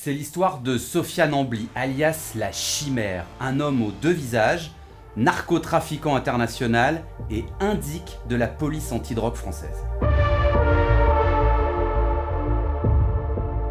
C'est l'histoire de Sofiane Ambli, alias la Chimère, un homme aux deux visages, narcotrafiquant international et indique de la police antidrogue française.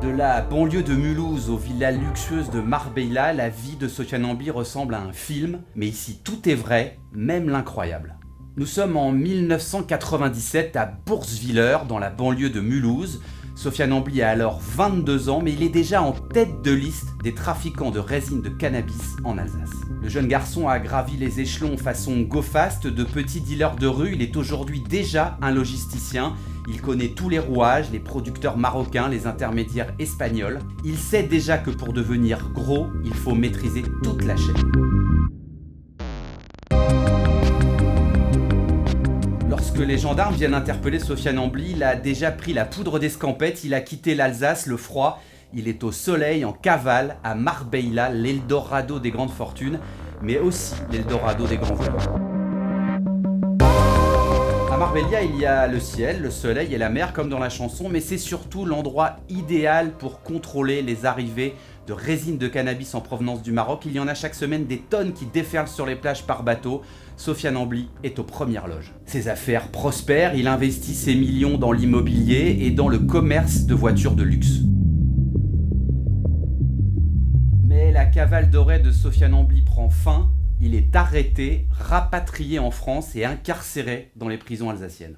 De la banlieue de Mulhouse aux villas luxueuses de Marbella, la vie de Sofiane Ambli ressemble à un film, mais ici tout est vrai, même l'incroyable. Nous sommes en 1997 à Bourswiller, dans la banlieue de Mulhouse. Sofiane Ambli a alors 22 ans, mais il est déjà en tête de liste des trafiquants de résine de cannabis en Alsace. Le jeune garçon a gravi les échelons façon go fast, de petit dealer de rue, il est aujourd'hui déjà un logisticien. Il connaît tous les rouages, les producteurs marocains, les intermédiaires espagnols. Il sait déjà que pour devenir gros, il faut maîtriser toute la chaîne. Lorsque les gendarmes viennent interpeller Sofiane Ambli, il a déjà pris la poudre d'escampette, il a quitté l'Alsace, le froid, il est au soleil, en cavale, à Marbella, l'Eldorado des grandes fortunes, mais aussi l'Eldorado des grands voleurs. À Marbella, il y a le ciel, le soleil et la mer comme dans la chanson, mais c'est surtout l'endroit idéal pour contrôler les arrivées de résine de cannabis en provenance du Maroc. Il y en a chaque semaine des tonnes qui déferlent sur les plages par bateau. Sofiane Ambli est aux premières loges. Ses affaires prospèrent, il investit ses millions dans l'immobilier et dans le commerce de voitures de luxe. Mais la cavale dorée de Sofiane Ambli prend fin. Il est arrêté, rapatrié en France et incarcéré dans les prisons alsaciennes.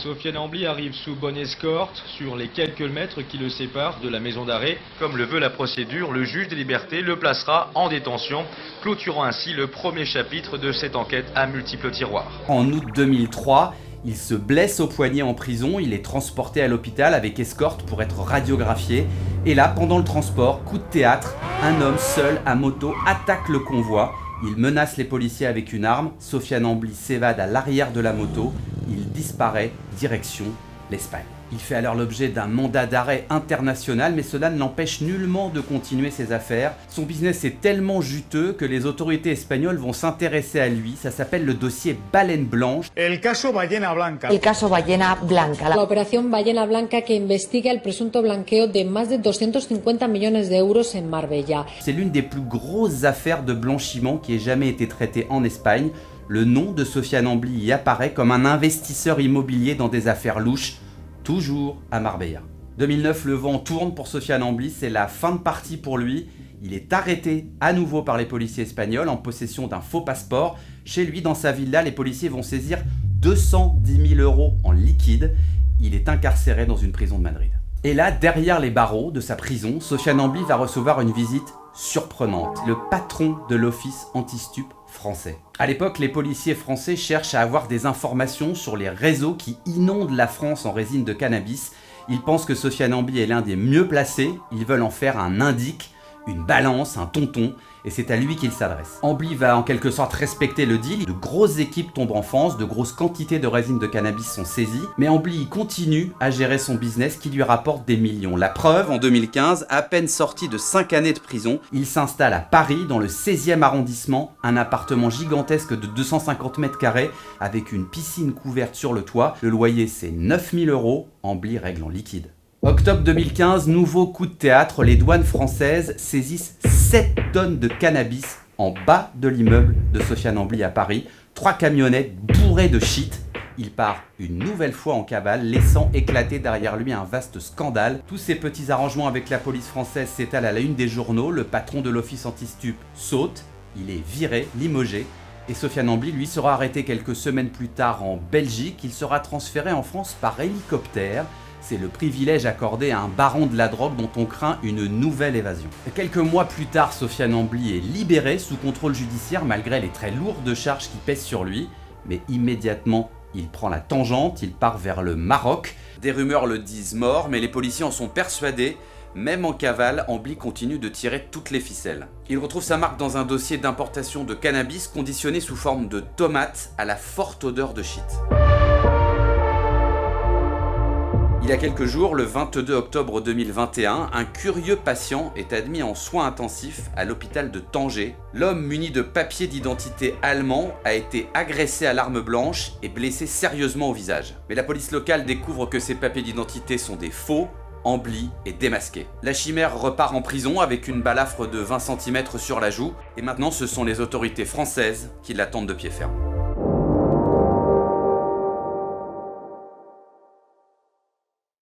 Sofiane Ambli arrive sous bonne escorte sur les quelques mètres qui le séparent de la maison d'arrêt. Comme le veut la procédure, le juge des libertés le placera en détention, clôturant ainsi le premier chapitre de cette enquête à multiples tiroirs. En août 2003, il se blesse au poignet en prison, il est transporté à l'hôpital avec escorte pour être radiographié. Et là, pendant le transport, coup de théâtre, un homme seul à moto attaque le convoi. Il menace les policiers avec une arme, Sofiane Ambli s'évade à l'arrière de la moto, il disparaît, direction l'Espagne. Il fait alors l'objet d'un mandat d'arrêt international, mais cela ne l'empêche nullement de continuer ses affaires. Son business est tellement juteux que les autorités espagnoles vont s'intéresser à lui. Ça s'appelle le dossier Baleine Blanche. El caso Ballena Blanca. El caso Ballena Blanca. La operación Ballena Blanca que investiga el presunto blanqueo de más de 250 millones de euros en Marbella. C'est l'une des plus grosses affaires de blanchiment qui ait jamais été traitée en Espagne. Le nom de Sofiane Ambli y apparaît comme un investisseur immobilier dans des affaires louches, toujours à Marbella. 2009, le vent tourne pour Sofiane Ambli, c'est la fin de partie pour lui. Il est arrêté à nouveau par les policiers espagnols en possession d'un faux passeport. Chez lui, dans sa villa, les policiers vont saisir 210 000 € en liquide. Il est incarcéré dans une prison de Madrid. Et là, derrière les barreaux de sa prison, Sofiane Ambli va recevoir une visite surprenante. Le patron de l'office anti-stup français. À l'époque, les policiers français cherchent à avoir des informations sur les réseaux qui inondent la France en résine de cannabis. Ils pensent que Sofiane Ambli est l'un des mieux placés. Ils veulent en faire un indique, une balance, un tonton, et c'est à lui qu'ils s'adressent. Ambli va en quelque sorte respecter le deal. De grosses équipes tombent en France, de grosses quantités de résine de cannabis sont saisies, mais Ambli continue à gérer son business qui lui rapporte des millions. La preuve, en 2015, à peine sorti de 5 années de prison, il s'installe à Paris, dans le 16e arrondissement, un appartement gigantesque de 250 mètres carrés, avec une piscine couverte sur le toit. Le loyer, c'est 9 000 €, Ambli règle en liquide. Octobre 2015, nouveau coup de théâtre, les douanes françaises saisissent 7 tonnes de cannabis en bas de l'immeuble de Sofiane Ambli à Paris. 3 camionnettes bourrées de shit. Il part une nouvelle fois en cavale, laissant éclater derrière lui un vaste scandale. Tous ces petits arrangements avec la police française s'étalent à la une des journaux. Le patron de l'office anti-stup saute, il est viré, limogé. Et Sofiane Ambli, lui, sera arrêté quelques semaines plus tard en Belgique. Il sera transféré en France par hélicoptère. C'est le privilège accordé à un baron de la drogue dont on craint une nouvelle évasion. Quelques mois plus tard, Sofiane Ambli est libéré sous contrôle judiciaire malgré les très lourdes charges qui pèsent sur lui. Mais immédiatement, il prend la tangente, il part vers le Maroc. Des rumeurs le disent mort, mais les policiers en sont persuadés. Même en cavale, Ambli continue de tirer toutes les ficelles. Il retrouve sa marque dans un dossier d'importation de cannabis conditionné sous forme de tomates à la forte odeur de shit. Il y a quelques jours, le 22 octobre 2021, un curieux patient est admis en soins intensifs à l'hôpital de Tanger. L'homme muni de papiers d'identité allemand a été agressé à l'arme blanche et blessé sérieusement au visage. Mais la police locale découvre que ces papiers d'identité sont des faux. Ambly est démasqué. La chimère repart en prison avec une balafre de 20 cm sur la joue, et maintenant ce sont les autorités françaises qui l'attendent de pied ferme.